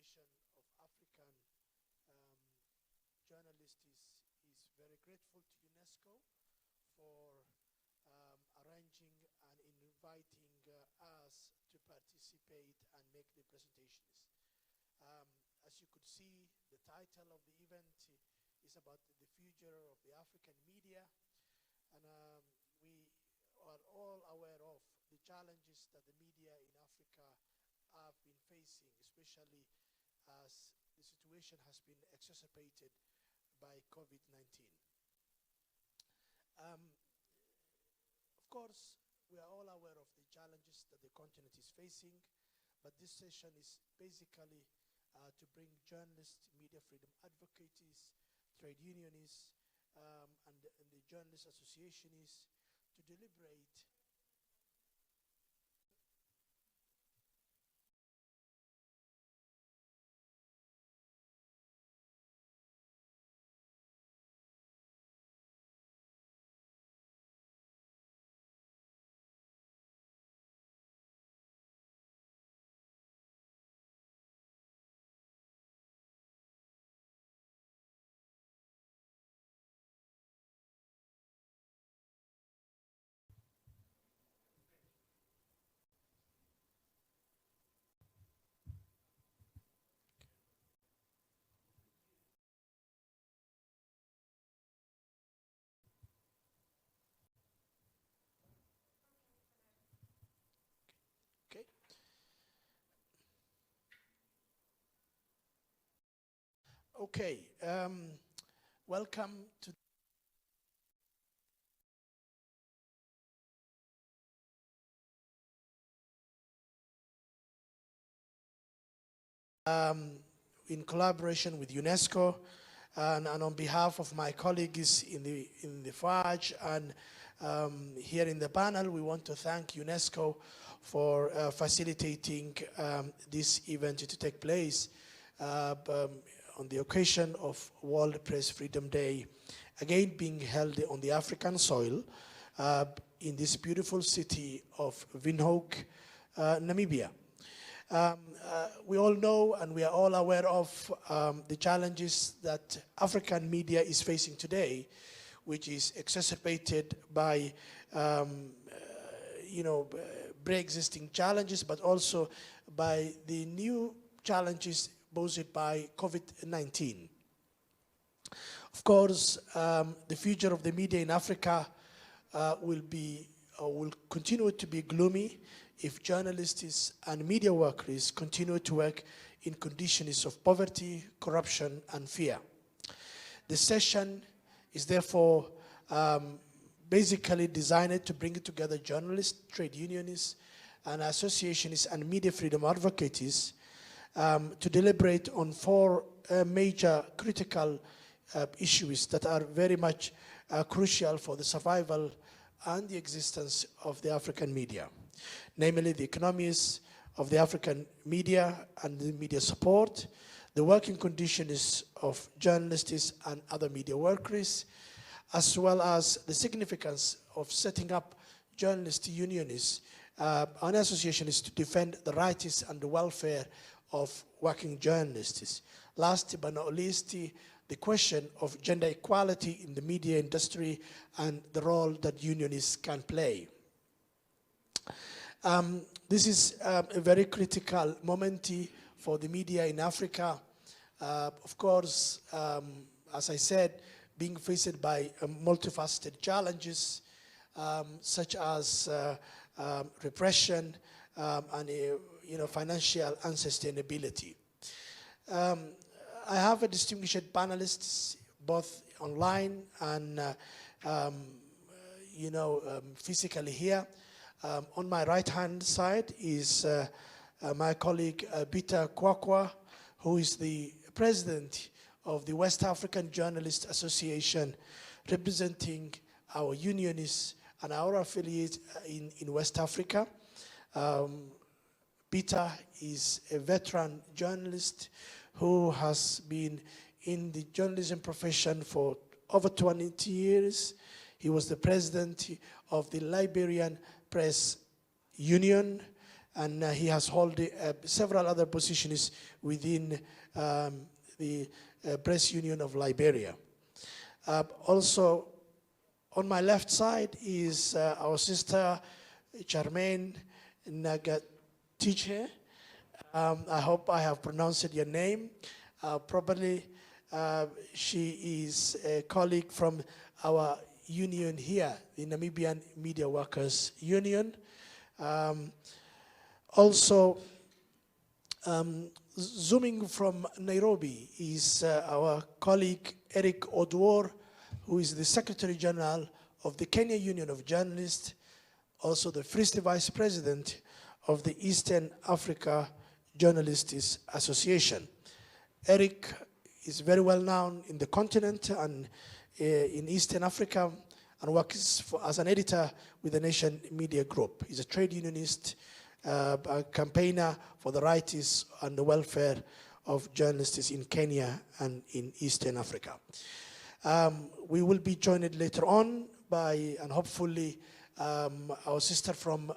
Association of African Journalists is very grateful to UNESCO for arranging and inviting us to participate and make the presentations. As you could see, the title of the event is about the future of the African media, and we are all aware of the challenges that the media in Africa have been facing, especially as the situation has been exacerbated by COVID-19. Of course, we are all aware of the challenges that the continent is facing, but this session is basically to bring journalists, media freedom advocates, trade unionists, and the journalist associationists to deliberate okay. Okay, welcome to in collaboration with UNESCO, and on behalf of my colleagues in the FAJ and here in the panel, we want to thank UNESCO for facilitating this event to take place on the occasion of World Press Freedom Day, again being held on the African soil in this beautiful city of Windhoek, Namibia. We all know and we are all aware of the challenges that African media is facing today, which is exacerbated by pre-existing challenges, but also by the new challenges posed by COVID-19. Of course, the future of the media in Africa will continue to be gloomy if journalists and media workers continue to work in conditions of poverty, corruption, and fear. The session is therefore basically designed to bring together journalists, trade unionists, and associations and media freedom advocates to deliberate on four major critical issues that are very much crucial for the survival and the existence of the African media, namely the economies of the African media and the media support, the working conditions of journalists and other media workers, as well as the significance of setting up journalist unions and associations to defend the rights and the welfare of working journalists. Last but not least, the question of gender equality in the media industry and the role that unionists can play. This is a very critical moment for the media in Africa. Of course, as I said, being faced by multifaceted challenges such as repression and financial unsustainability. I have a distinguished panelists both online and physically here. On my right-hand side is my colleague Peter Cuaqua, who is the president of the West African Journalists Association, representing our unionists and our affiliates in West Africa. Peter is a veteran journalist who has been in the journalism profession for over 20 years. He was the president of the Liberian Press Union, and he has held several other positions within the Press Union of Liberia. Also, on my left side is our sister, Charmaine Nagatiche. I hope I have pronounced your name properly. She is a colleague from our union here, the Namibian Media Workers Union. Also, zooming from Nairobi is our colleague Eric Odwor, who is the Secretary General of the Kenya Union of Journalists, also the first Vice President of the Eastern Africa Journalists Association. Eric is very well known in the continent and in Eastern Africa, and works as an editor with the Nation Media Group. He's a trade unionist, a campaigner for the rights and the welfare of journalists in Kenya and in Eastern Africa. We will be joined later on by, and hopefully, our sister from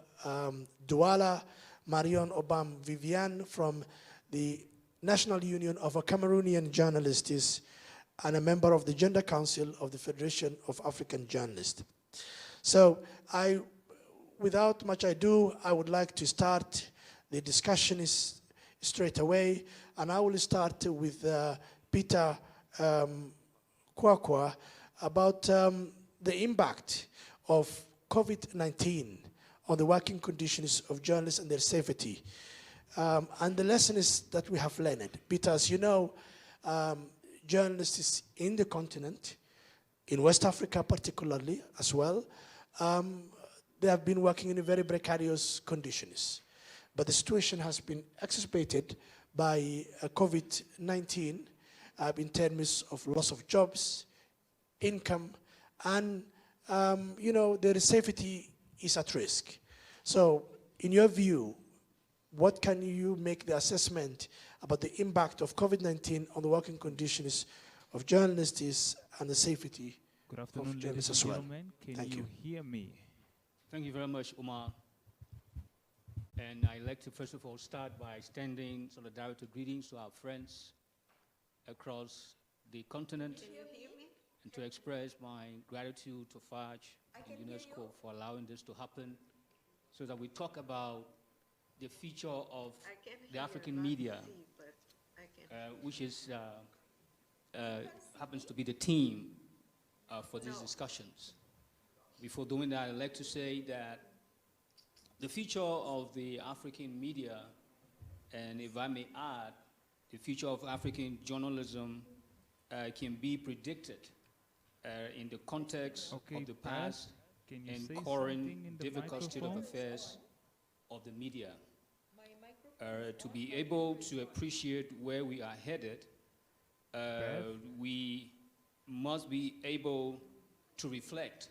Douala, Marion Obam Vivian, from the National Union of Cameroonian Journalists, and a member of the Gender Council of the Federation of African Journalists. So without much ado, I would like to start the discussion straight away, and I will start with Peter Cuaqua about the impact of COVID-19 on the working conditions of journalists and their safety, and the lessons that we have learned. Peter, as you know, journalists in the continent, in West Africa particularly as well, they have been working in very precarious conditions. But the situation has been exacerbated by COVID-19 in terms of loss of jobs, income, and their safety is at risk. So in your view, what can you make the assessment about the impact of COVID-19 on the working conditions of journalists and the safety of journalists as well? Can you hear me? Thank you very much, Umar. And I'd like to first of all start by extending solidarity greetings to our friends across the continent, and to express my gratitude to FARC and UNESCO for allowing this to happen, so that we talk about the future of the African media, which is happens to be the theme for these discussions. Before doing that, I'd like to say that the future of the African media, and if I may add, the future of African journalism can be predicted in the context of the past and current difficult state of affairs of the media. To be able to appreciate where we are headed, we must be able to reflect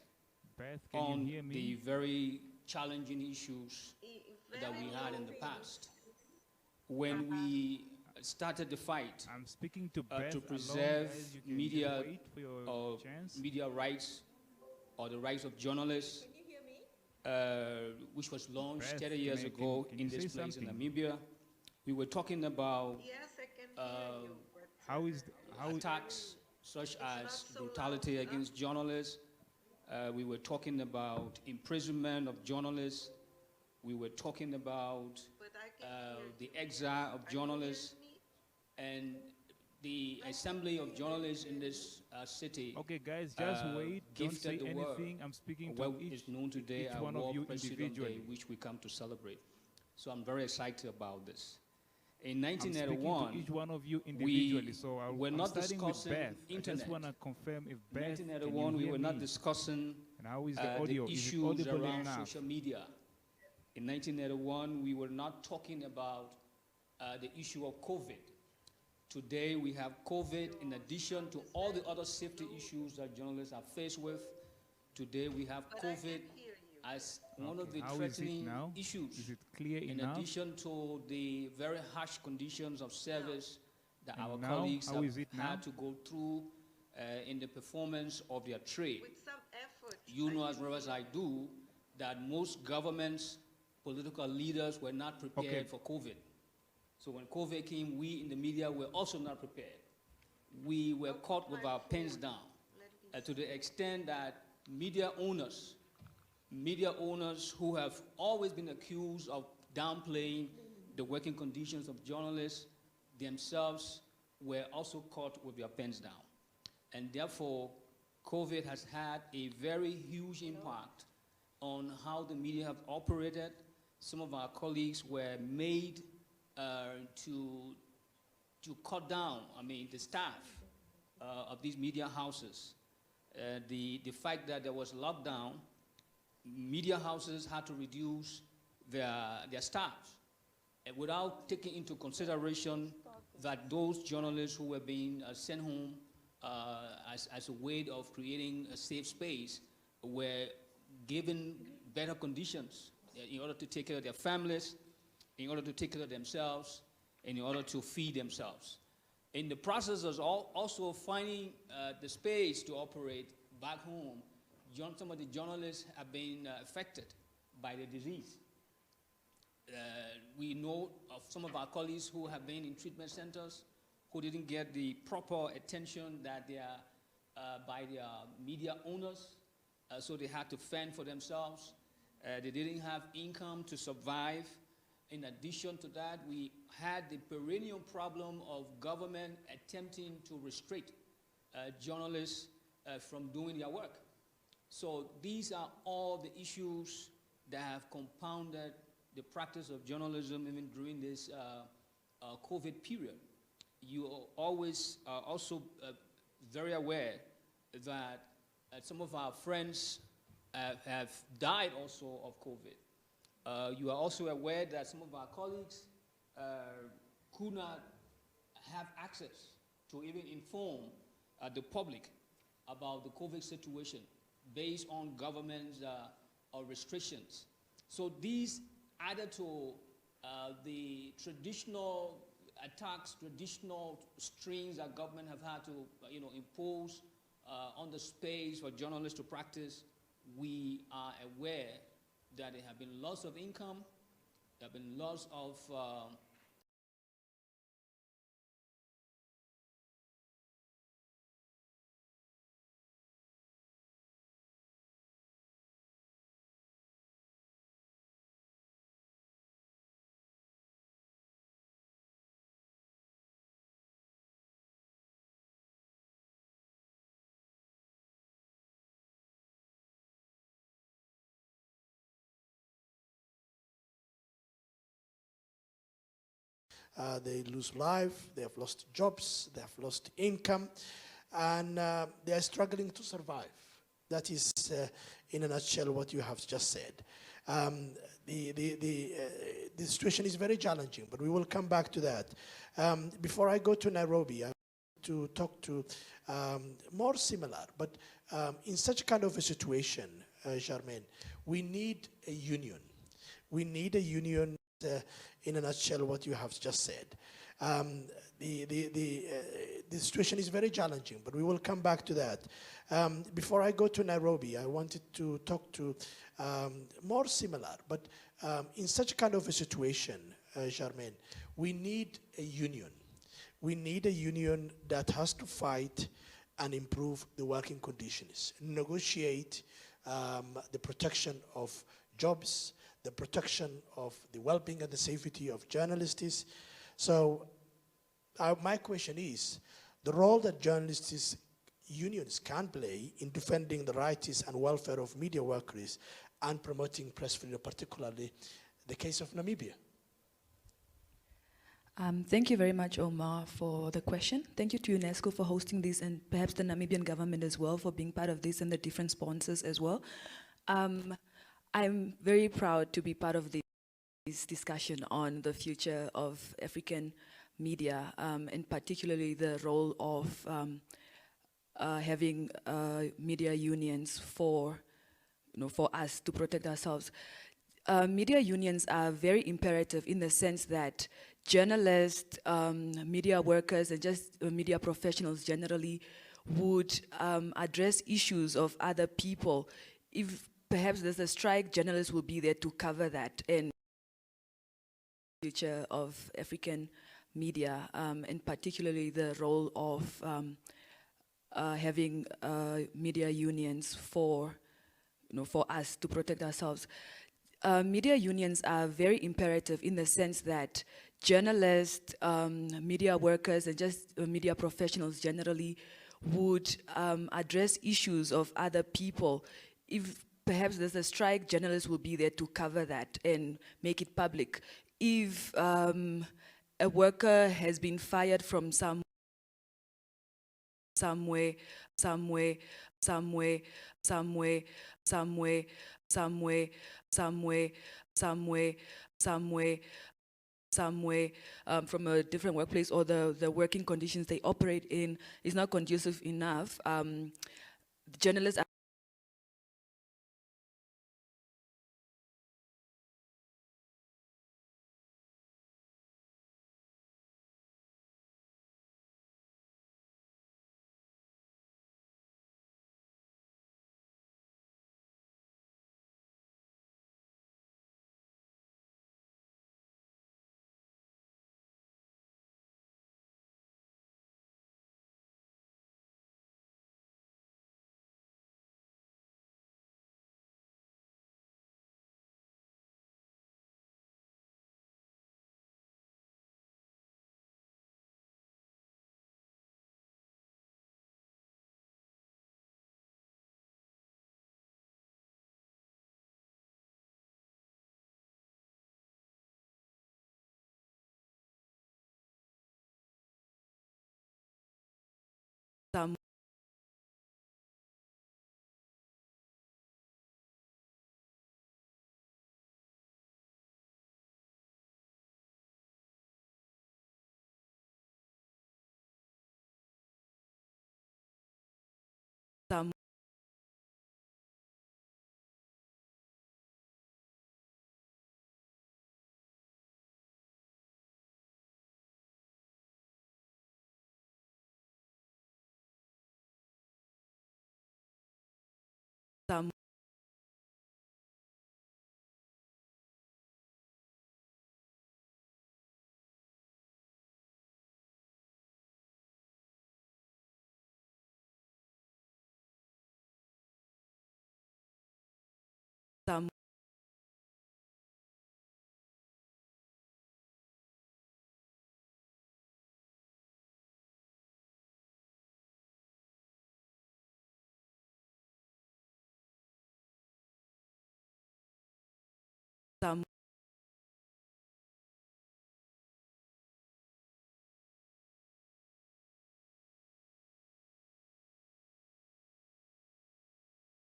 on the very challenging issues that we had in the past. When we started the fight to preserve media rights, or the rights of journalists, which was launched 30 years ago in this place in Namibia, we were talking about attacks such as brutality against journalists. We were talking about imprisonment of journalists. We were talking about the exile of journalists, and the assembly of journalists in this city. Okay, guys, just wait. Don't say anything. I'm speaking to what is known today as World President Day, which we come to celebrate. So I'm very excited about this. In 1981, each one of you individually, so we're not discussing internet. I just want to confirm if in 1981 we were not discussing the issues around social media. In 1981, we were not talking about the issue of COVID. Today, we have COVID in addition to all the other safety issues that journalists are faced with. Today, we have COVID as one of the threatening issues. Is it clear in enough? addition to the very harsh conditions of service that our colleagues have had to go through in the performance of their trade. With some effort. You know as well as I do that most governments political leaders were not prepared for COVID. So when COVID came, we in the media were also not prepared. We were caught with our pens down to the extent that media owners who have always been accused of downplaying the working conditions of journalists themselves were also caught with their pens down. And therefore, COVID has had a very huge impact on how the media have operated. Some of our colleagues were made to cut down, the staff of these media houses. The fact that there was lockdown, media houses had to reduce their staff without taking into consideration that those journalists who were being sent home as a way of creating a safe space were given better conditions in order to take care of their families, in order to take care of themselves, and in order to feed themselves. In the process of also finding the space to operate back home, some of the journalists have been affected by the disease. We know of some of our colleagues who have been in treatment centers who didn't get the proper attention that they are by their media owners, so they had to fend for themselves. They didn't have income to survive. In addition to that, we had the perennial problem of government attempting to restrict journalists from doing their work. So these are all the issues that have compounded the practice of journalism even during this COVID period. You are always also very aware that some of our friends have died also of COVID. You are also aware that some of our colleagues could not have access to even inform the public about the COVID situation based on government's restrictions. So these added to the traditional attacks, traditional strings that government have had to impose on the space for journalists to practice. We are aware that there have been loss of income, there have been loss of they lose life, they have lost jobs, they have lost income, and they are struggling to survive. That is, in a nutshell, what you have just said. The situation is very challenging, but we will come back to that. Before I go to Nairobi, I want to talk to more similar, but in such kind of a situation, Charmaine, we need a union. We need a union. In a nutshell, what you have just said. The situation is very challenging, but we will come back to that. Before I go to Nairobi, I wanted to talk to more similar, but in such kind of a situation, Charmaine, we need a union. We need a union that has to fight and improve the working conditions, negotiate the protection of jobs, the protection of the well-being and the safety of journalists. So my question is, the role that journalists unions can play in defending the rights and welfare of media workers and promoting press freedom, particularly the case of Namibia. Thank you very much, Omar, for the question. Thank you to UNESCO for hosting this, and perhaps the Namibian government as well for being part of this, and the different sponsors as well. I'm very proud to be part of this discussion on the future of African media, and particularly the role of having media unions for us to protect ourselves. Media unions are very imperative in the sense that journalists, media workers, and just media professionals generally would address issues of other people. If perhaps there's a strike, journalists will be there to cover that and future of African media, and particularly the role of having media unions for us to protect ourselves. Media unions are very imperative in the sense that journalists, media workers, and just media professionals generally would address issues of other people. If perhaps there's a strike, journalists will be there to cover that and make it public. If a worker has been fired from somewhere, from a different workplace, or the working conditions they operate in is not conducive enough, journalists are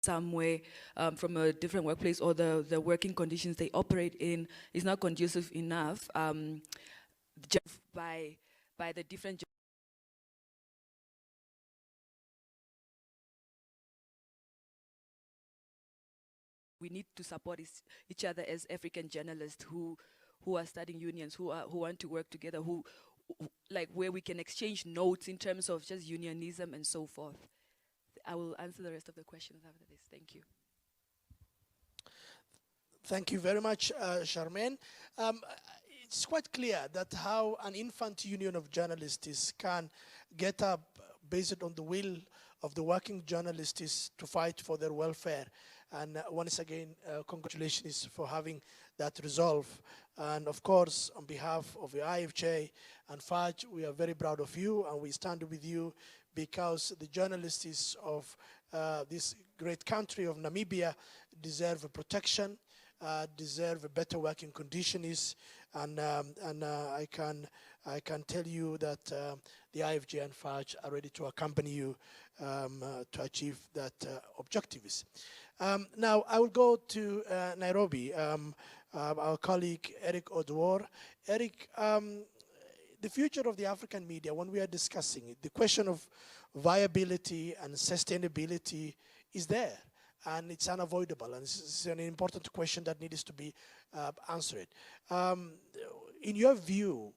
somewhere from a different workplace, or the working conditions they operate in is not conducive enough, just by the different we need to support each other as African journalists who are studying unions, who want to work together, who like where we can exchange notes in terms of just unionism and so forth. I will answer the rest of the questions after this. Thank you. Thank you very much, Charmaine. It's quite clear that how an infant union of journalists can get up based on the will of the working journalists to fight for their welfare. And once again, congratulations for having that resolve. And of course, on behalf of the IFJ and FAJ, we are very proud of you, and we stand with you, because the journalists of this great country of Namibia deserve protection, deserve better working conditions, and I can tell you that the IFJ and FAJ are ready to accompany you to achieve that objectives. Now, I will go to Nairobi. Our colleague Eric Odwor. Eric, the future of the African media, when we are discussing it, the question of viability and sustainability is there, and it's unavoidable, and it's an important question that needs to be answered. In your view,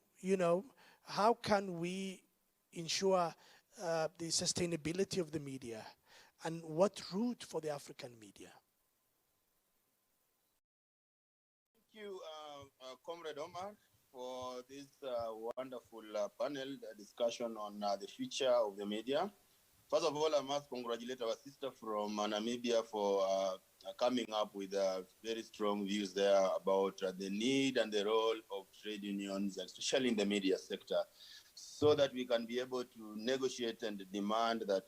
how can we ensure the sustainability of the media, and what route for the African media? Thank you, Comrade Omar, for this wonderful panel discussion on the future of the media. First of all, I must congratulate our sister from Namibia for coming up with very strong views there about the need and the role of trade unions, especially in the media sector, so that we can be able to negotiate and demand that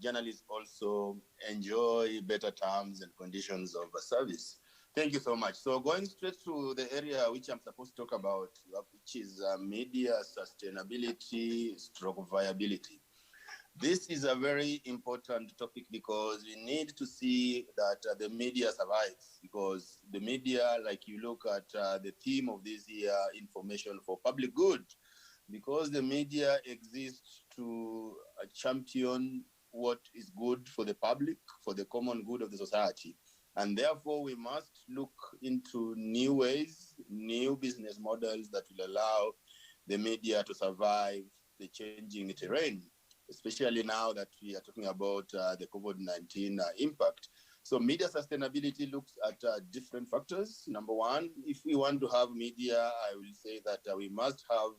journalists also enjoy better terms and conditions of service. Thank you so much. So going straight to the area which I'm supposed to talk about, which is media sustainability stroke viability. This is a very important topic because we need to see that the media survives, because the media, like you look at the theme of this year, information for public good, because the media exists to champion what is good for the public, for the common good of the society. And therefore, we must look into new ways, new business models that will allow the media to survive the changing terrain, especially now that we are talking about the COVID-19 impact. So media sustainability looks at different factors. Number one, if we want to have media, I will say that we must have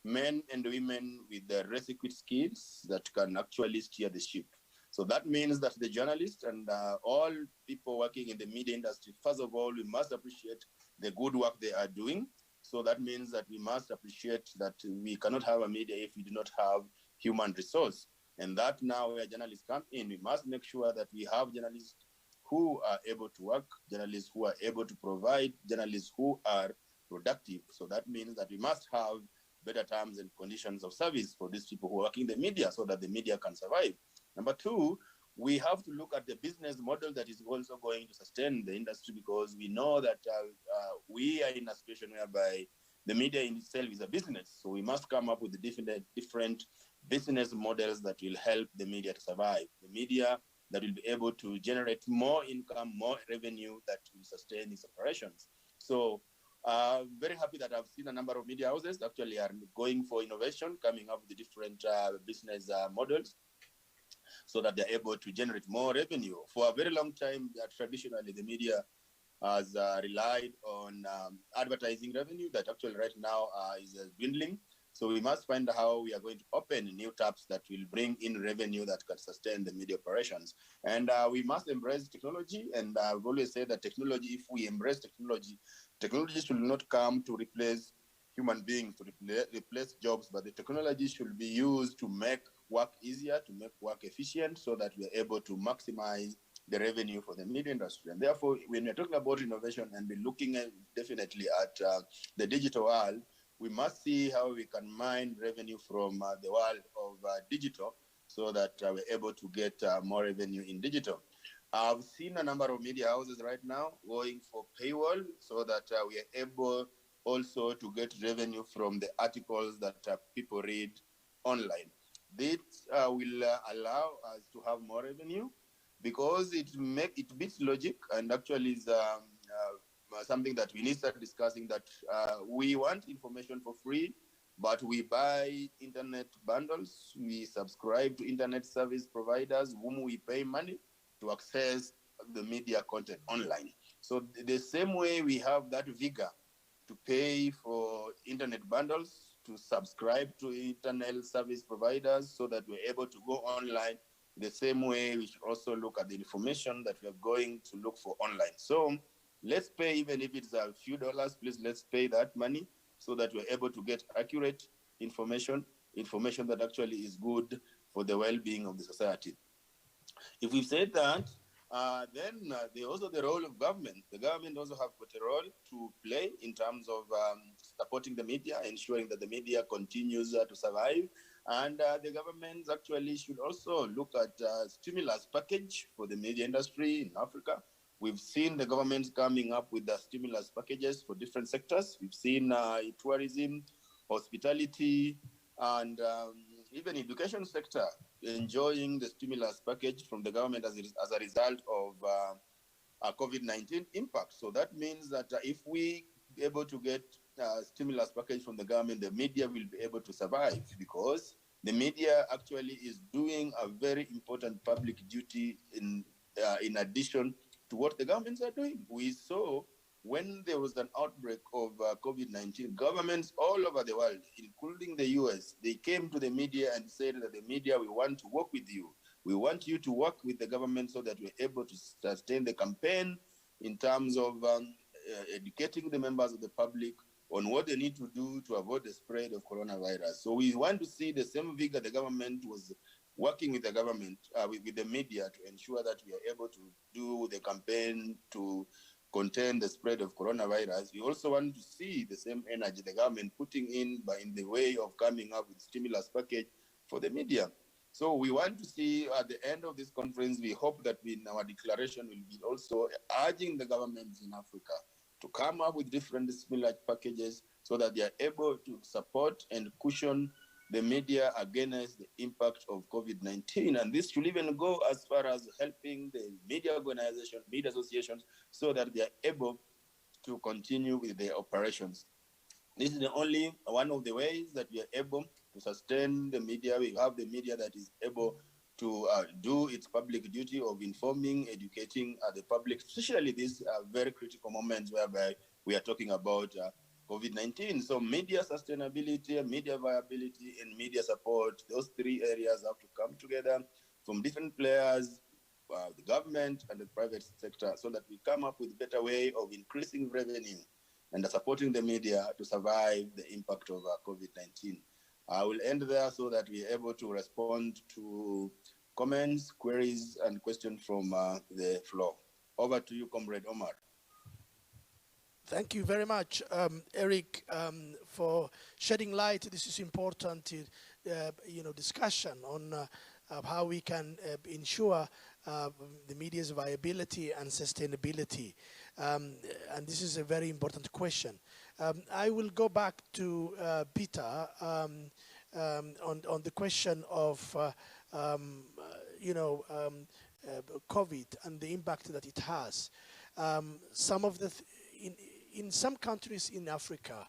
men and women with the requisite skills that can actually steer the ship. So that means that the journalists and all people working in the media industry, first of all, we must appreciate the good work they are doing. So that means that we must appreciate that we cannot have a media if we do not have human resource. And that now where journalists come in, we must make sure that we have journalists who are able to work, journalists who are able to provide, journalists who are productive. So that means that we must have better terms and conditions of service for these people who are working in the media so that the media can survive. Number two, we have to look at the business model that is also going to sustain the industry, because we know that we are in a situation whereby the media in itself is a business. So we must come up with the different business models that will help the media to survive. The media that will be able to generate more income, more revenue that will sustain its operations. So very happy that I've seen a number of media houses actually are going for innovation, coming up with the different business models, so that they're able to generate more revenue. For a very long time, traditionally, the media has relied on advertising revenue that actually right now is dwindling. So we must find how we are going to open new taps that will bring in revenue that can sustain the media operations. And we must embrace technology. And I've always said that technology, if we embrace technology, technology should not come to replace human beings, to replace jobs, but the technology should be used to make work easier, to make work efficient, so that we're able to maximize the revenue for the media industry. And therefore, when we're talking about innovation and be looking at definitely at the digital world, we must see how we can mine revenue from the world of digital, so that we're able to get more revenue in digital. I've seen a number of media houses right now going for paywall, so that we are able also to get revenue from the articles that people read online. This will allow us to have more revenue, because it beats logic, and actually is something that we need to start discussing, that we want information for free, but we buy internet bundles, we subscribe to internet service providers whom we pay money to access the media content online. So the same way we have that vigor to pay for internet bundles, to subscribe to internet service providers so that we're able to go online, the same way we should also look at the information that we are going to look for online. So let's pay, even if it's a few dollars, please let's pay that money so that we're able to get accurate information that actually is good for the well-being of the society. If we've said that, then there's also the role of government. The government also have got a role to play in terms of supporting the media, ensuring that the media continues to survive. And the governments actually should also look at stimulus package for the media industry in Africa. We've seen the governments coming up with the stimulus packages for different sectors. We've seen tourism, hospitality, and even education sector enjoying the stimulus package from the government as a result of COVID-19 impact. So that means that if we be able to get a stimulus package from the government, the media will be able to survive, because the media actually is doing a very important public duty in addition to what the governments are doing. We saw when there was an outbreak of COVID-19, governments all over the world, including the US, they came to the media and said that the media, we want to work with you. We want you to work with the government so that we're able to sustain the campaign in terms of educating the members of the public on what they need to do to avoid the spread of coronavirus. So we want to see the same vigor the government was working with the government, with the media, to ensure that we are able to do the campaign to contain the spread of coronavirus. We also want to see the same energy the government putting in the way of coming up with stimulus package for the media. So we want to see at the end of this conference, we hope that in our declaration will be also urging the governments in Africa to come up with different stimulus packages so that they are able to support and cushion the media against the impact of COVID-19. And this should even go as far as helping the media organizations, media associations, so that they are able to continue with their operations. This is the only one of the ways that we are able to sustain the media. We have the media that is able to do its public duty of informing, educating the public, especially these very critical moments whereby we are talking about COVID-19. So media sustainability, media viability, and media support, those three areas have to come together from different players, the government and the private sector, so that we come up with a better way of increasing revenue and supporting the media to survive the impact of COVID-19. I will end there so that we are able to respond to comments, queries, and questions from the floor. Over to you, Comrade Omar. Thank you very much, Eric, for shedding light. This is important, discussion on how we can ensure the media's viability and sustainability. And this is a very important question. I will go back to Peter on the question of COVID and the impact that it has. Some of the in some countries in Africa,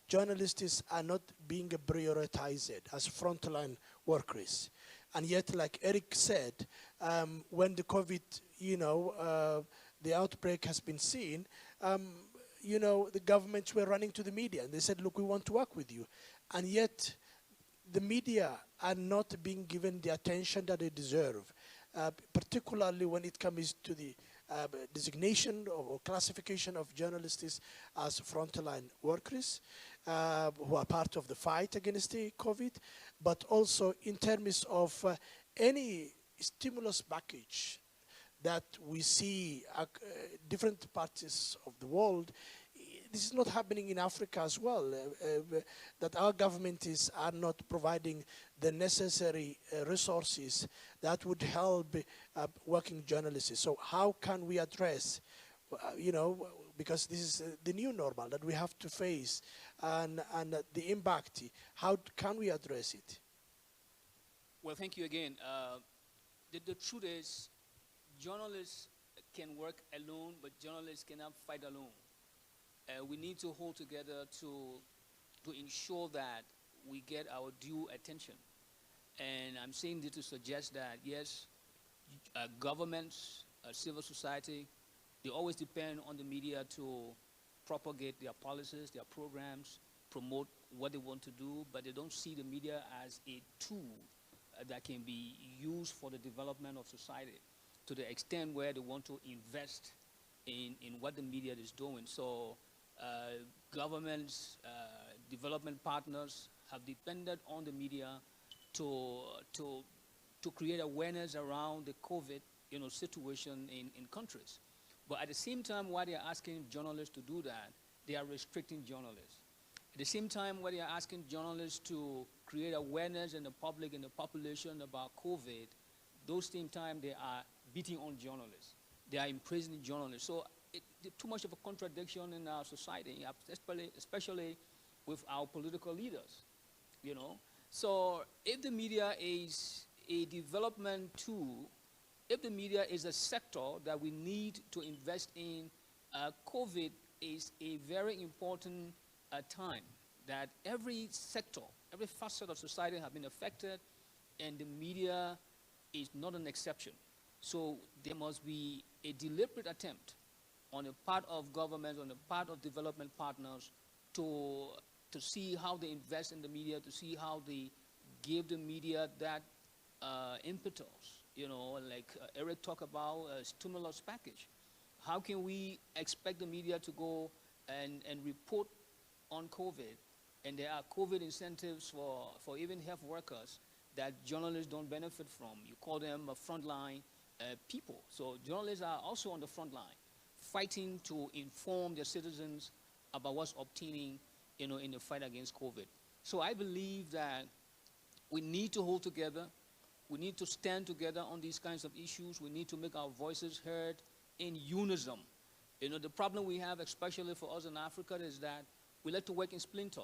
journalists are not being prioritized as frontline workers. And yet, like Eric said, when the COVID, the outbreak has been seen, the governments were running to the media and they said, look, we want to work with you. And yet, the media are not being given the attention that they deserve, particularly when it comes to the designation or classification of journalists as frontline workers who are part of the fight against the COVID, but also in terms of any stimulus package that we see different parts of the world. This is not happening in Africa as well, that our governments are not providing the necessary resources that would help working journalists. So how can we address, because this is the new normal that we have to face, and the impact, how can we address it? Well, thank you again. The truth is, journalists can work alone, but journalists cannot fight alone. We need to hold together to ensure that we get our due attention. And I'm saying this to suggest that, yes, governments, civil society, they always depend on the media to propagate their policies, their programs, promote what they want to do, but they don't see the media as a tool that can be used for the development of society to the extent where they want to invest in what the media is doing. So governments, development partners have depended on the media to create awareness around the COVID situation in countries. But at the same time, while they are asking journalists to do that, they are restricting journalists. At the same time, while they are asking journalists to create awareness in the public and the population about COVID, those same time they are beating on journalists. They are imprisoning journalists. So too much of a contradiction in our society, especially with our political leaders, So if the media is a development tool, if the media is a sector that we need to invest in, COVID is a very important time that every sector, every facet of society have been affected, and the media is not an exception. So there must be a deliberate attempt on the part of governments, on the part of development partners to see how they invest in the media, to see how they give the media that impetus, like Eric talked about a stimulus package. How can we expect the media to go and report on COVID, and there are COVID incentives for even health workers that journalists don't benefit from? You call them frontline people. So journalists are also on the front line, fighting to inform their citizens about what's obtaining, in the fight against COVID. So I believe that we need to hold together. We need to stand together on these kinds of issues. We need to make our voices heard in unison. The problem we have, especially for us in Africa, is that we like to work in splinter.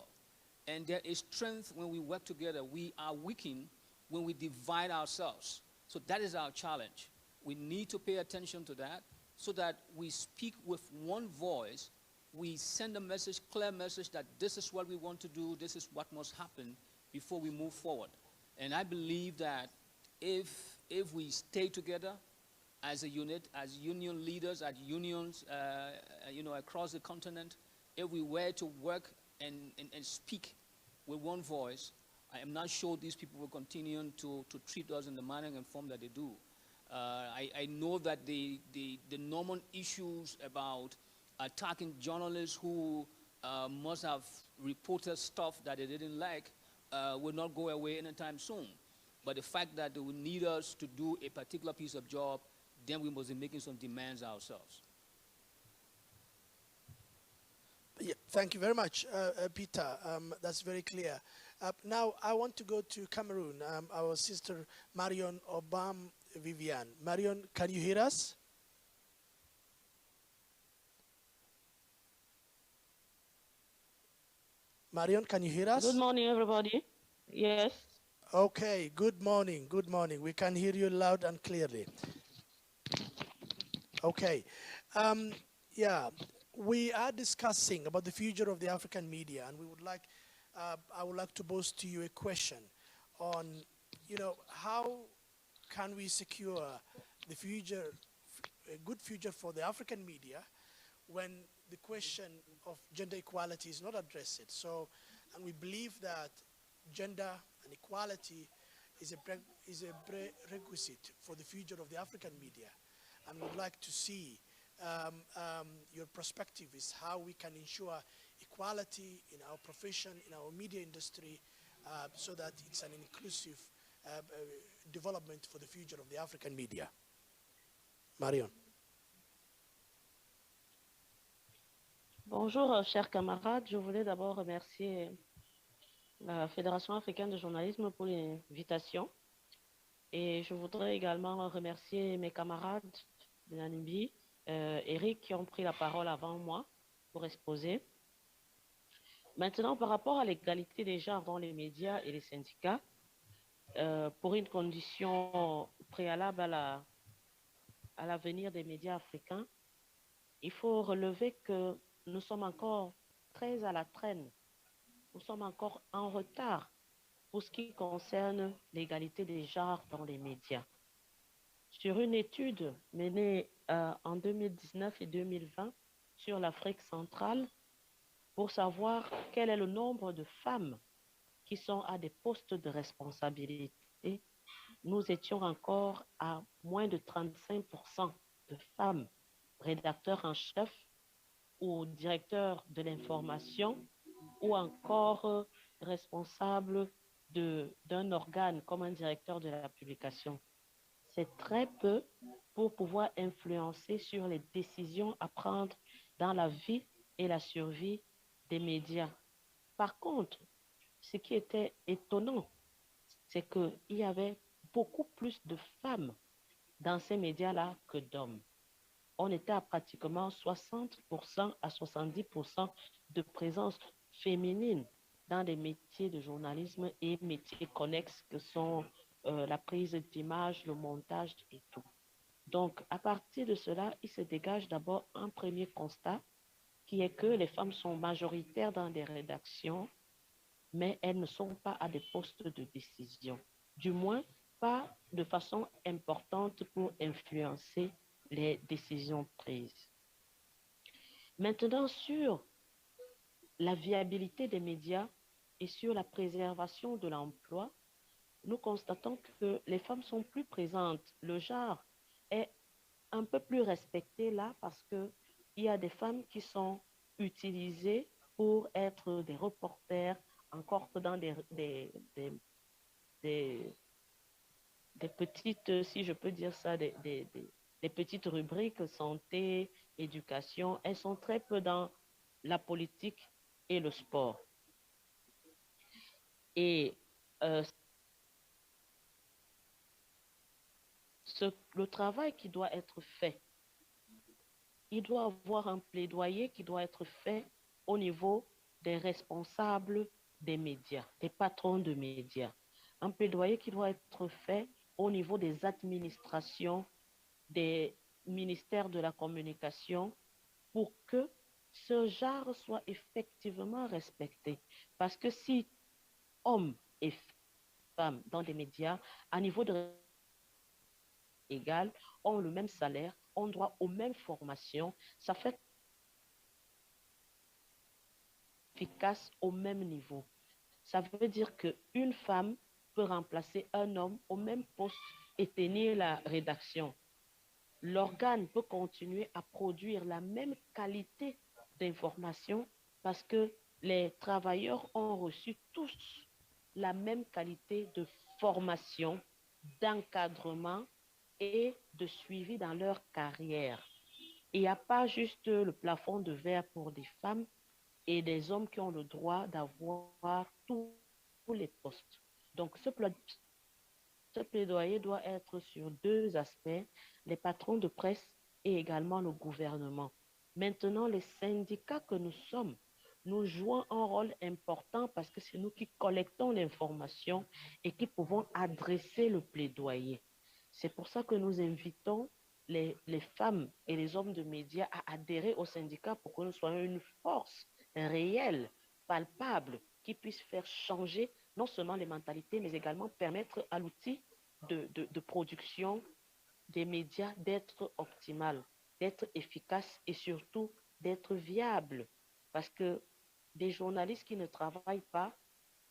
And there is strength when we work together. We are weakened when we divide ourselves. So that is our challenge. We need to pay attention to that so that we speak with one voice. We send a message, clear message, that this is what we want to do, this is what must happen before we move forward. And I believe that if we stay together as a unit, as union leaders, as unions, across the continent, if we were to work and speak with one voice, I am not sure these people will continue to treat us in the manner and form that they do. I know that the normal issues about attacking journalists who must have reported stuff that they didn't like will not go away anytime soon. But the fact that they will need us to do a particular piece of job, then we must be making some demands ourselves. Yeah, thank you very much, Peter. That's very clear. Now, I want to go to Cameroon. Our sister Marion Obam Vivian. Marion, can you hear us? Marion, can you hear us? Good morning, everybody. Yes. Okay, good morning, good morning. We can hear you loud and clearly. Okay, yeah, we are discussing about the future of the African media, and I would like to pose to you a question on, how can we secure the future, a good future for the African media when the question of gender equality is not addressed. So, and we believe that gender and equality is a prerequisite for the future of the African media. And we'd like to see your perspective is how we can ensure equality in our profession, in our media industry, so that it's an inclusive development for the future of the African media. Marion. Bonjour, chers camarades. Je voulais d'abord remercier la Fédération africaine de journalisme pour l'invitation. Et je voudrais également remercier mes camarades de Namibie, Eric, qui ont pris la parole avant moi pour exposer. Maintenant, par rapport à l'égalité des genres dans les médias et les syndicats, pour une condition préalable à l'avenir des médias africains, il faut relever que nous sommes encore très à la traîne. Nous sommes encore en retard pour ce qui concerne l'égalité des genres dans les médias. Sur une étude menée en 2019 et 2020 sur l'Afrique centrale, pour savoir quel est le nombre de femmes qui sont à des postes de responsabilité, nous étions encore à moins de 35% de femmes rédacteurs en chef ou directeurs de l'information ou encore responsables d'un organe comme un directeur de la publication. C'est très peu pour pouvoir influencer sur les décisions à prendre dans la vie et la survie des médias. Par contre, ce qui était étonnant, c'est qu'il y avait beaucoup plus de femmes dans ces médias-là que d'hommes. On était à pratiquement 60% à 70% de présence féminine dans les métiers de journalisme et métiers connexes que sont la prise d'image, le montage et tout. Donc, à partir de cela, il se dégage d'abord un premier constat qui est que les femmes sont majoritaires dans des rédactions, mais elles ne sont pas à des postes de décision. Du moins, pas de façon importante pour influencer les décisions prises. Maintenant, sur la viabilité des médias et sur la préservation de l'emploi, nous constatons que les femmes sont plus présentes. Le genre est un peu plus respecté là parce qu'il y a des femmes qui sont utilisées pour être des reporters, encore que dans des, des petites, si je peux dire ça, des petites rubriques santé, éducation. Elles sont très peu dans la politique et le sport. Et euh, le travail qui doit être fait, il doit avoir un plaidoyer qui doit être fait au niveau des responsables des médias, des patrons de médias. Un plaidoyer qui doit être fait au niveau des administrations, des ministères de la communication, pour que ce genre soit effectivement respecté. Parce que si hommes et femmes dans des médias, à niveau de égal, ont le même salaire, ont droit aux mêmes formations, ça fait efficace au même niveau. Ça veut dire qu'une femme peut remplacer un homme au même poste et tenir la rédaction. L'organe peut continuer à produire la même qualité d'information parce que les travailleurs ont reçu tous la même qualité de formation, d'encadrement et de suivi dans leur carrière. Il n'y a pas juste le plafond de verre pour des femmes et des hommes qui ont le droit d'avoir tous les postes. Donc, ce plaidoyer doit être sur deux aspects, les patrons de presse et également le gouvernement. Maintenant, les syndicats que nous sommes, nous jouons un rôle important parce que c'est nous qui collectons l'information et qui pouvons adresser le plaidoyer. C'est pour ça que nous invitons les femmes et les hommes de médias à adhérer au syndicat pour que nous soyons une force réelle, palpable, qui puisse faire changer non seulement les mentalités, mais également permettre à l'outil de production des médias d'être optimal, d'être efficace et surtout d'être viable. Parce que des journalistes qui ne travaillent pas,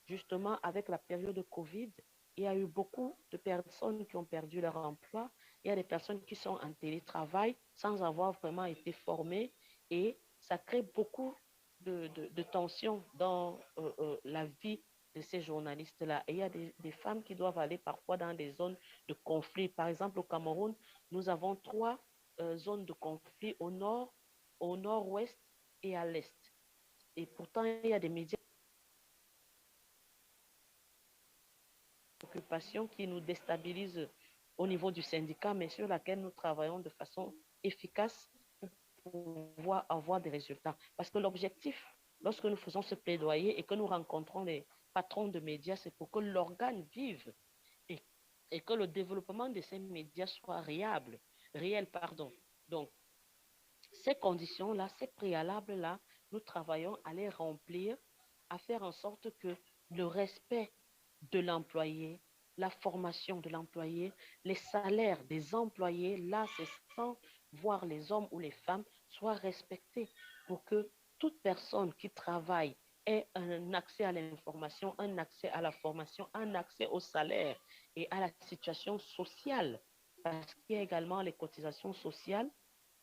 justement avec la période de Covid, il y a eu beaucoup de personnes qui ont perdu leur emploi. Il y a des personnes qui sont en télétravail sans avoir vraiment été formées et ça crée beaucoup de tensions dans la vie de ces journalistes-là. Et il y a des femmes qui doivent aller parfois dans des zones de conflit. Par exemple, au Cameroun, nous avons trois zones de conflit au nord, au nord-ouest et à l'est. Et pourtant, il y a des médias d'occupation qui nous déstabilisent au niveau du syndicat, mais sur laquelle nous travaillons de façon efficace pour pouvoir avoir des résultats. Parce que l'objectif, lorsque nous faisons ce plaidoyer et que nous rencontrons les patrons de médias, c'est pour que l'organe vive et, et que le développement de ces médias soit réel, pardon. Donc, ces conditions-là, ces préalables-là, nous travaillons à les remplir, à faire en sorte que le respect de l'employé, la formation de l'employé, les salaires des employés, là, c'est sans voir les hommes ou les femmes, soient respectés pour que toute personne qui travaille ait un accès à l'information, un accès à la formation, un accès au salaire et à la situation sociale. Parce qu'il y a également les cotisations sociales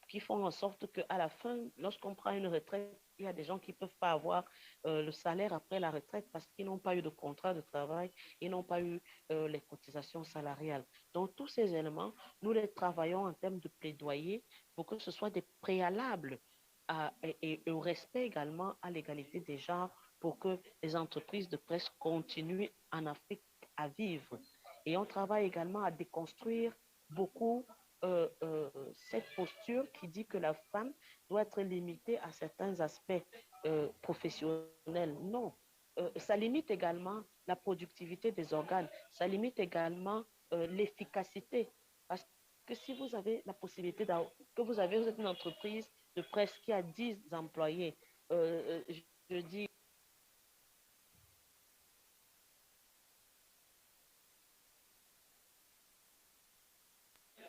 qui font en sorte qu'à la fin, lorsqu'on prend une retraite, il y a des gens qui ne peuvent pas avoir le salaire après la retraite parce qu'ils n'ont pas eu de contrat de travail, ils n'ont pas eu les cotisations salariales. Donc, tous ces éléments, nous les travaillons en termes de plaidoyer pour que ce soit des préalables et au respect également à l'égalité des genres pour que les entreprises de presse continuent en Afrique à vivre. Et on travaille également à déconstruire beaucoup cette posture qui dit que la femme doit être limitée à certains aspects professionnels. Non. Ça limite également la productivité des organes, ça limite également l'efficacité. Parce que si vous avez la possibilité, que vous êtes une entreprise de presse qui a 10 employés, je dis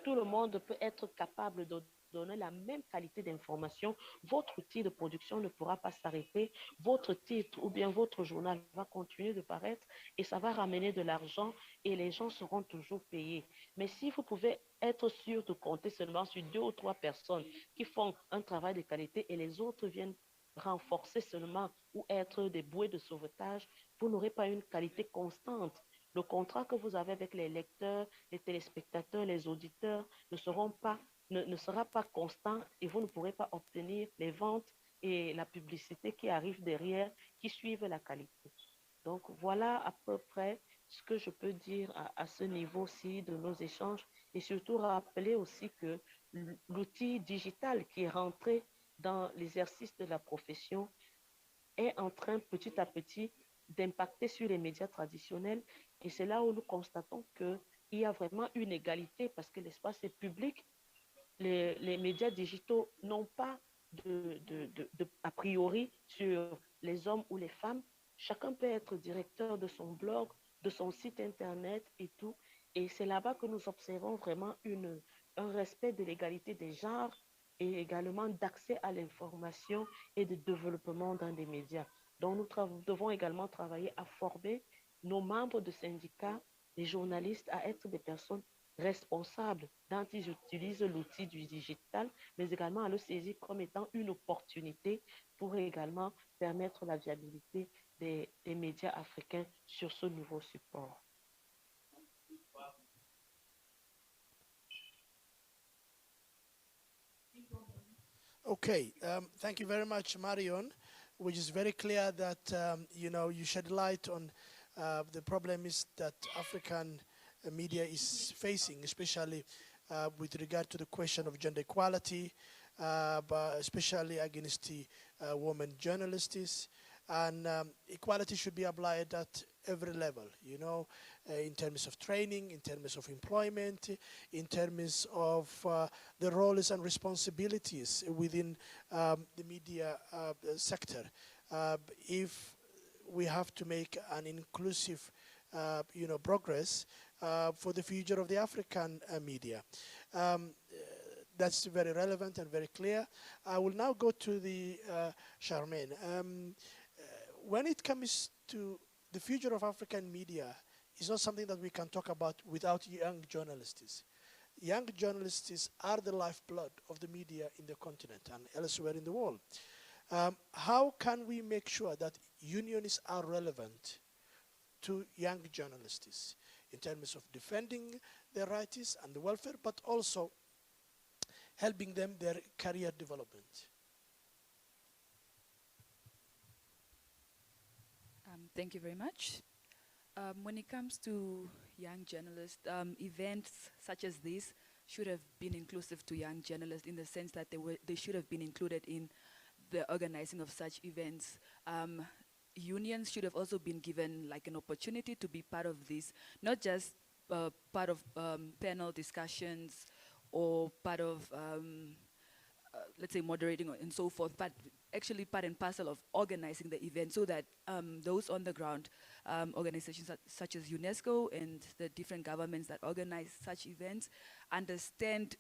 tout le monde peut être capable de donner la même qualité d'information, votre outil de production ne pourra pas s'arrêter, votre titre ou bien votre journal va continuer de paraître et ça va ramener de l'argent et les gens seront toujours payés. Mais si vous pouvez être sûr de compter seulement sur 2 ou 3 personnes qui font un travail de qualité et les autres viennent renforcer seulement ou être des bouées de sauvetage, vous n'aurez pas une qualité constante. Le contrat que vous avez avec les lecteurs, les téléspectateurs, les auditeurs ne sera pas constant et vous ne pourrez pas obtenir les ventes et la publicité qui arrive derrière, qui suivent la qualité. Donc voilà à peu près ce que je peux dire à ce niveau-ci de nos échanges et surtout rappeler aussi que l'outil digital qui est rentré dans l'exercice de la profession est en train petit à petit d'impacter sur les médias traditionnels et c'est là où nous constatons qu'il y a vraiment une égalité parce que l'espace est public, les médias digitaux n'ont pas a priori sur les hommes ou les femmes. Chacun peut être directeur de son blog, de son site internet et tout. Et c'est là-bas que nous observons vraiment un respect de l'égalité des genres et également d'accès à l'information et de développement dans les médias. Donc nous devons également travailler à former nos membres de syndicats, les journalistes, à être des personnes responsables quand ils utilisent l'outil du digital, mais également à le saisir comme étant une opportunité pour également permettre la viabilité des médias africains sur ce nouveau support. Okay, thank you very much, Marion, which is very clear that, you shed light on the problems that African media is facing, especially with regard to the question of gender equality, but especially against the women journalists. And equality should be applied at every level, in terms of training, in terms of employment, in terms of the roles and responsibilities within the media sector. If we have to make an inclusive, progress for the future of the African media. That's very relevant and very clear. I will now go to the Charmaine. When it comes to the future of African media, it's not something that we can talk about without young journalists. Young journalists are the lifeblood of the media in the continent and elsewhere in the world. How can we make sure that unions are relevant to young journalists in terms of defending their rights and the welfare, but also helping them their career development? Thank you very much. When it comes to young journalists, events such as this should have been inclusive to young journalists in the sense that they should have been included in the organizing of such events. Unions should have also been given like an opportunity to be part of this, not just part of panel discussions or part of let's say moderating and so forth, but actually part and parcel of organizing the event so that those on the ground, organizations such as UNESCO and the different governments that organize such events understand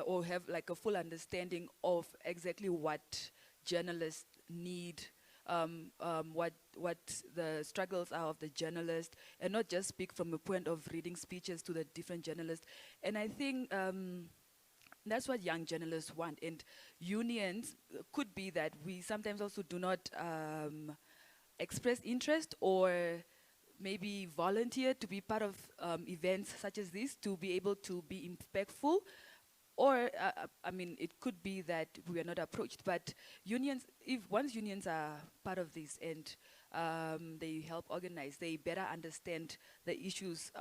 or have like a full understanding of exactly what journalists need, what the struggles are of the journalist, and not just speak from a point of reading speeches to the different journalists. And I think that's what young journalists want. And unions could be that we sometimes also do not express interest or maybe volunteer to be part of events such as this to be able to be impactful. Or, I mean, it could be that we are not approached. But unions, once unions are part of this and they help organize, they better understand the issues,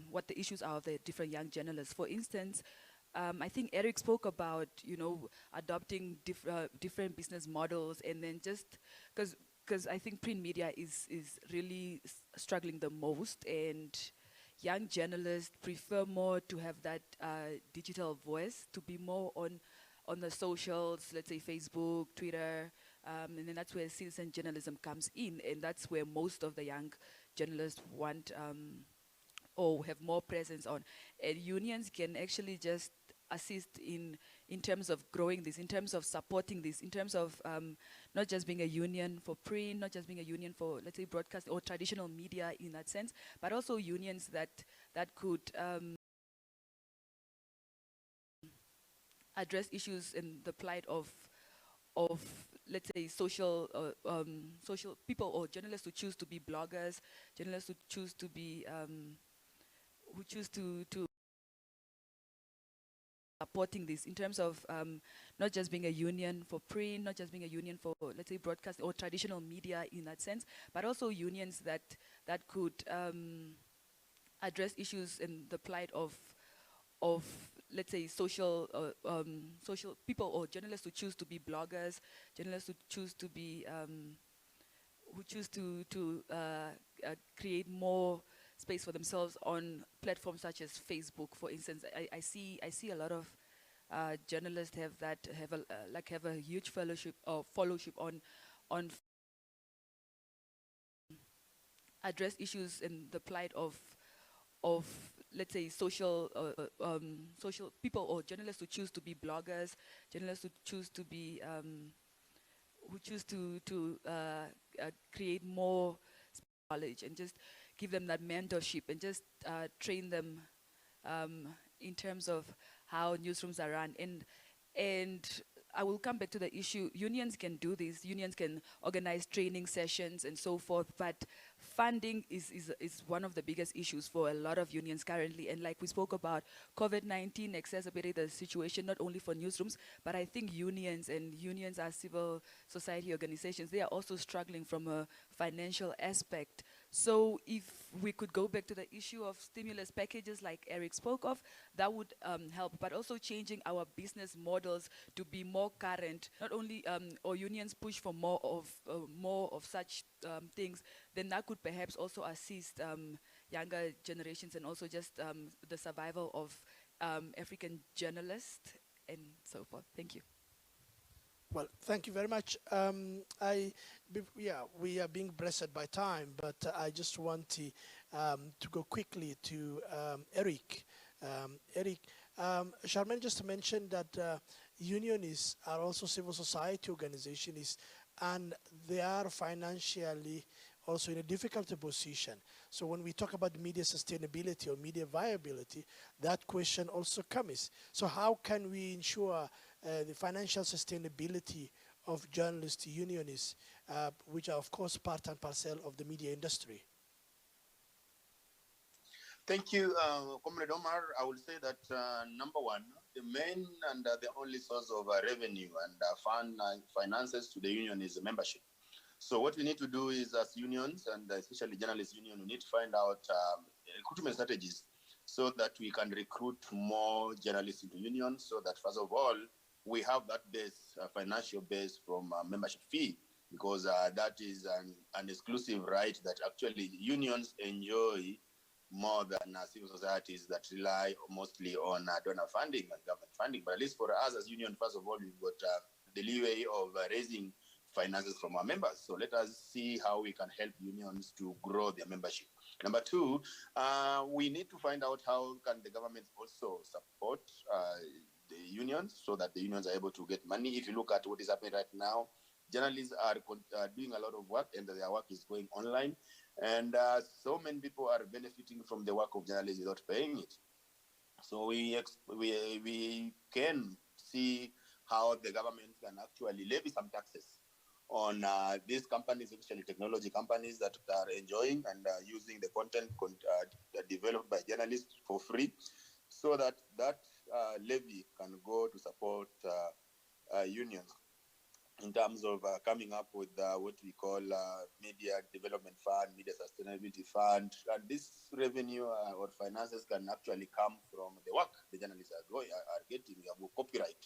what the issues are of the different young journalists. For instance, I think Eric spoke about, adopting different business models, and then just because I think print media is really struggling the most, and young journalists prefer more to have that digital voice, to be more on the socials, let's say Facebook, Twitter, and then that's where citizen journalism comes in, and that's where most of the young journalists want or have more presence on. And unions can actually just assist in terms of growing this, in terms of supporting this, in terms of not just being a union for print, not just being a union for, let's say, broadcast or traditional media in that sense, but also unions that could address issues in the plight of let's say social people or journalists who choose to be bloggers, journalists who choose to be to supporting this in terms of not just being a union for print, not just being a union for, let's say, broadcast or traditional media in that sense, but also unions that could address issues in the plight of let's say social people or journalists who choose to be bloggers, journalists who choose to be create more space for themselves on platforms such as Facebook, for instance. I see a lot of journalists have a huge followership on address issues in the plight of let's say social people or journalists who choose to be bloggers, journalists who choose to be create more knowledge and just give them that mentorship and just train them in terms of how newsrooms are run. And I will come back to the issue. Unions can do this. Unions can organize training sessions and so forth, but funding is one of the biggest issues for a lot of unions currently. And like we spoke about, COVID-19 exacerbated the situation not only for newsrooms, but I think unions are civil society organizations. They are also struggling from a financial aspect. So if we could go back to the issue of stimulus packages like Eric spoke of, that would help, but also changing our business models to be more current. Not only or unions push for more of such things, then that could perhaps also assist younger generations and also just the survival of African journalists and so forth. Thank you. Well, thank you very much. We are being pressed by time, but I just want to go quickly to Eric. Eric, Charmaine just mentioned that unions are also civil society organizations, and they are financially also in a difficult position. So when we talk about media sustainability or media viability, that question also comes. So how can we ensure the financial sustainability of journalist unions, which are of course part and parcel of the media industry? Thank you, Comrade Omar. I will say that number one, the main and the only source of revenue and finances to the union is the membership. So what we need to do is, as unions and especially journalist union, we need to find out recruitment strategies so that we can recruit more journalists into unions, so that first of all, we have that base, financial base from membership fee, because that is an exclusive right that actually unions enjoy more than civil societies that rely mostly on donor funding and government funding. But at least for us as union, first of all, we've got the leeway of raising finances from our members. So let us see how we can help unions to grow their membership. Number two, we need to find out how can the government also support the unions so that the unions are able to get money. If you look at what is happening right now, journalists are doing a lot of work and their work is going online. And so many people are benefiting from the work of journalists without paying it. So we can see how the government can actually levy some taxes on these companies, especially technology companies that are enjoying and using the content developed by journalists for free, so that levy can go to support unions in terms of coming up with what we call media development fund, media sustainability fund. And this revenue or finances can actually come from the work the journalists are getting. We have copyright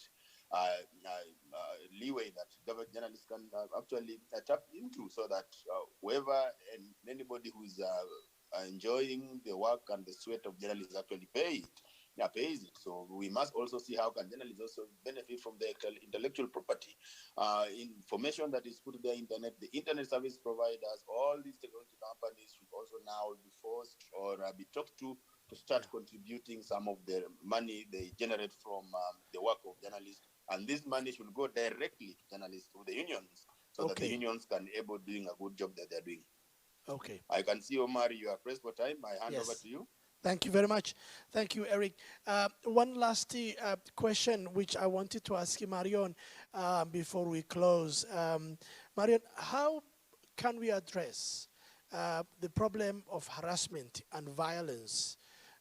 leeway that journalists can actually tap into, so that whoever and anybody who is enjoying the work and the sweat of journalists actually pay it. pays it. So we must also see how can journalists also benefit from the intellectual property, information that is put on the internet service providers, all these technology companies should also now be forced or be talked to start contributing some of the money they generate from the work of journalists. And this money should go directly to journalists through the unions so that the unions can able doing a good job that they're doing. Okay. I can see, Omar, you are pressed for time. I hand over to you. Thank you very much. Thank you, Eric. One last question which I wanted to ask you, Marion, before we close. Marion, how can we address the problem of harassment and violence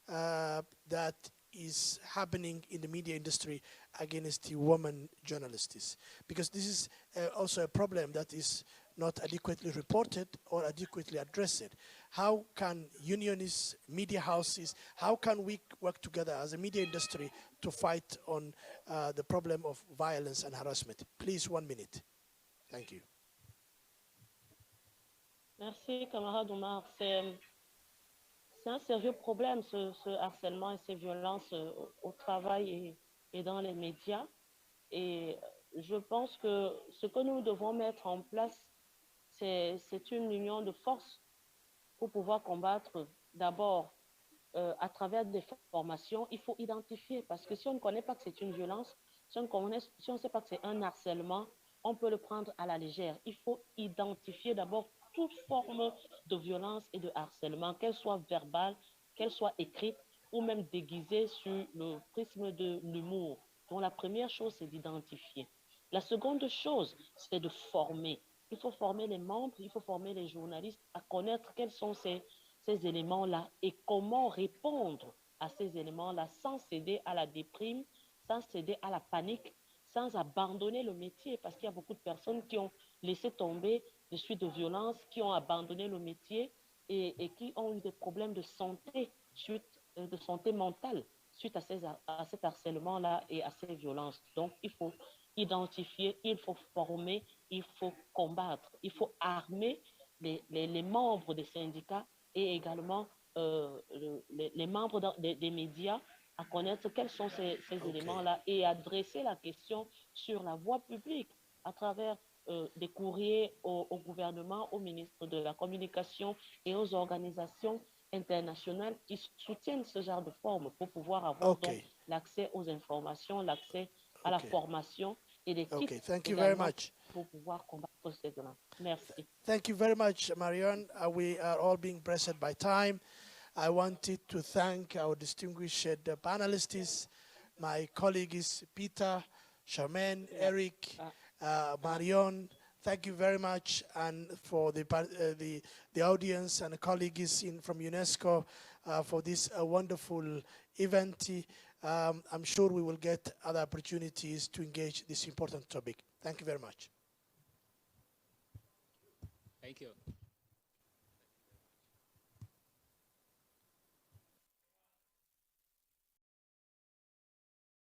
that is happening in the media industry against the women journalists? Because this is also a problem that is not adequately reported or adequately addressed. How can unionists, media houses, how can we work together as a media industry to fight on the problem of violence and harassment? Please, 1 minute. Thank you. Merci, camarade Omar. C'est un sérieux problème, ce harcèlement et ces violences au travail et dans les médias. Et je pense que ce que nous devons mettre en place, c'est une union de forces pour pouvoir combattre. D'abord, à travers des formations, il faut identifier, parce que si on ne connaît pas que c'est une violence, si on ne sait pas que c'est un harcèlement, on peut le prendre à la légère. Il faut identifier d'abord toute forme de violence et de harcèlement, qu'elle soit verbale, qu'elle soit écrite ou même déguisée sur le prisme de l'humour. Donc la première chose, c'est d'identifier. La seconde chose, c'est de former. Il faut former les membres, il faut former les journalistes à connaître quels sont ces éléments-là et comment répondre à ces éléments-là sans céder à la déprime, sans céder à la panique, sans abandonner le métier, parce qu'il y a beaucoup de personnes qui ont laissé tomber de suite de violences, qui ont abandonné le métier et qui ont eu des problèmes de santé, de santé mentale suite à cet harcèlement-là et à ces violences. Donc, il faut identifier, il faut former, il faut combattre, il faut armer les membres des syndicats et également les membres des médias à connaître quels sont ces éléments-là et adresser la question sur la voie publique à travers des courriers au gouvernement, au ministre de la Communication et aux organisations internationales qui soutiennent ce genre de forme pour pouvoir avoir donc l'accès aux informations, l'accès à la formation et des kits Thank you very much. pour pouvoir combattre ces violences. Merci. Thank you very much, Marion. We are all being pressed by time. I wanted to thank our distinguished panelists, my colleagues Peter, Charmaine, Eric, Marion. Thank you very much, and for the audience and the colleagues from UNESCO for this wonderful event. I'm sure we will get other opportunities to engage this important topic. Thank you very much. Thank you.